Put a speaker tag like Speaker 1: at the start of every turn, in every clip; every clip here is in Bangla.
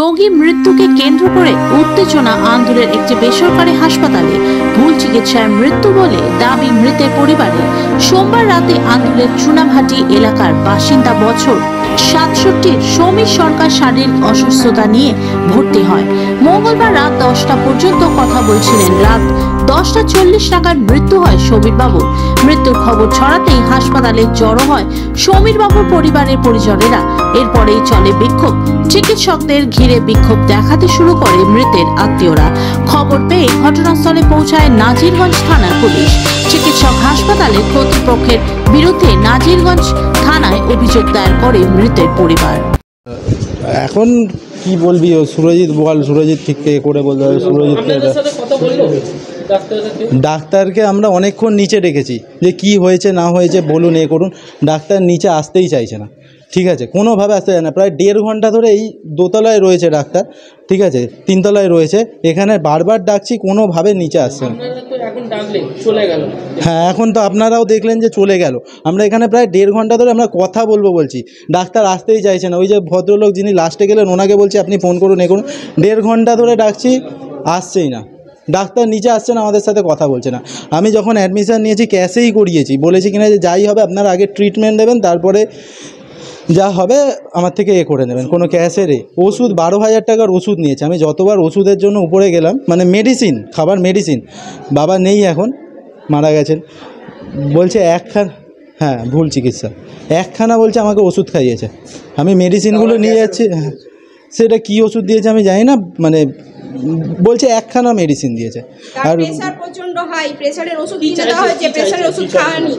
Speaker 1: রোগী মৃত্যুকে কেন্দ্র করে উত্তেজনা আন্দোলনের একটি বেসরকারি হাসপাতালে ভুল চিকিৎসায় মৃত্যু বলে দাবি মৃতের পরিবারের। সোমবার রাতে আন্দোলনের চুনাভাটি এলাকার বাসিন্দা বছর ৬৭ সমীর সরকার শারীরিক অসুস্থতা নিয়ে ভর্তি হয়। মঙ্গলবার রাত ১০টা পর্যন্ত কথা বলছিলেন। রাত ১০টা ৪০ নাগাদ মৃত্যু হয় সমীর বাবুর। মৃত্যুর খবর ছড়াতেই হাসপাতালে জড়ো হয় সমীর বাবুর পরিবারের পরিজনেরা। এরপরেই চলে বিক্ষোভ। চিকিৎসকদের ঘিরে বিক্ষোভ দেখাতে শুরু করে মৃতের আত্মীয়রা। খবর পেয়ে ঘটনাস্থলে পৌঁছায় নাজিরগঞ্জ থানার পুলিশ। চিকিৎসক হাসপাতালের কর্তৃপক্ষের বিরুদ্ধে নাজিরগঞ্জ থানায় অভিযোগ দায়ের করে মৃতের পরিবার।
Speaker 2: এখন কি বলবি, সুরজিৎ বল, সুরজিৎ ঠিক করে বলতে হবে। সুরজিৎকে ডাক্তারকে আমরা অনেকক্ষণ নিচে রেখেছি যে কি হয়েছে না হয়েছে বলুন, এ করুন। ডাক্তার নিচে আসতেই চাইছে না, ঠিক আছে, কোনোভাবে আসতে চায় না। প্রায় ১.৫ ঘন্টা ধরে এই দোতলায় রয়েছে ডাক্তার, ঠিক আছে, ৩তলায় রয়েছে, এখানে বারবার ডাকছি, কোনোভাবে নিচে আসছে না। হ্যাঁ, এখন তো আপনারাও দেখলেন যে চলে গেল। আমরা এখানে প্রায় ১.৫ ঘন্টা ধরে আমরা কথা বলবো বলছি, ডাক্তার আসতেই চাইছে না। ওই যে ভদ্রলোক যিনি লাস্টে গেলেন ওনাকে বলছি আপনি ফোন করুন, এ করুন। ১.৫ ঘন্টা ধরে ডাকছি, আসছেই না। ডাক্তার নিচে আসছে না, আমাদের সাথে কথা বলছে না। আমি যখন অ্যাডমিশন নিয়েছি ক্যাশেই করিয়েছি, বলেছি কিনা যে যাই হবে আপনারা আগে ট্রিটমেন্ট দেবেন, তারপরে যা হবে আমার থেকে এ করে নেবেন। কোনো ক্যাশের ওষুধ ১২,০০০ টাকার ওষুধ নিয়েছে। আমি যতবার ওষুধের জন্য উপরে গেলাম, মানে মেডিসিন, খাবার মেডিসিন, বাবা নেই এখন, মারা গেছেন, বলছে একখানা, হ্যাঁ ভুল চিকিৎসা, একখানা বলছে আমাকে ওষুধ খাইয়েছে। আমি মেডিসিনগুলো নিয়ে যাচ্ছি, সেটা কি ওষুধ দিয়েছে আমি জানি না, মানে বলছে একখানা মেডিসিন দিয়েছে। আর
Speaker 3: প্রেসার প্রচন্ড হাই, প্রেসারের ওষুধ কিনে দেওয়া হয়েছে, প্রেসারের ওষুধ খাওয়ানি।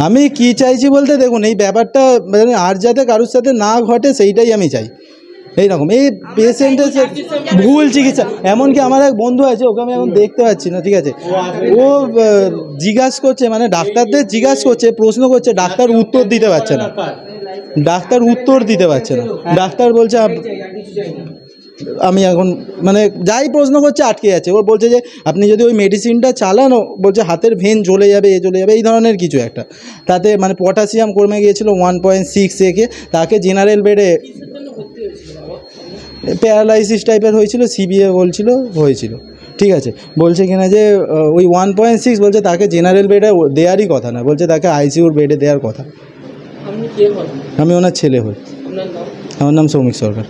Speaker 2: আমি কি চাইছি বলতে, দেখুন এই ব্যাপারটা মানে আর যাতে কারোর সাথে না ঘটে সেইটাই আমি চাই। এইরকম এই পেশেন্টের ভুল চিকিৎসা, এমনকি আমার এক বন্ধু আছে, ওকে আমি এখন দেখতে পাচ্ছি না, ঠিক আছে, ও জিজ্ঞাসা করছে, মানে ডাক্তারদের জিজ্ঞাসা করছে, প্রশ্ন করছে, ডাক্তার উত্তর দিতে পারছে না, ডাক্তার উত্তর দিতে পারছে না। ডাক্তার বলছে আমি এখন মানে যাই প্রশ্ন করছে আটকে যাচ্ছে। ওর বলছে যে আপনি যদি ওই মেডিসিনটা চালান, বলছে হাতের ভেন জ্বলে যাবে, এ জ্বলে যাবে, এই ধরনের কিছু একটা। তাতে মানে পটাশিয়াম কমে গিয়েছিল 1.6 থেকে, তাকে জেনারেল বেডে, প্যারালাইসিস টাইপের হয়েছিল, সিবিএ বলছিল হয়েছিল, ঠিক আছে। বলছে কিনা যে ওই 1.6 বলছে তাকে জেনারেল বেডে দেওয়ারই কথা না, বলছে তাকে আইসিইউর বেডে দেওয়ার কথা। আমি ওনার ছেলে হই। আমার নাম সৌমিক সরকার।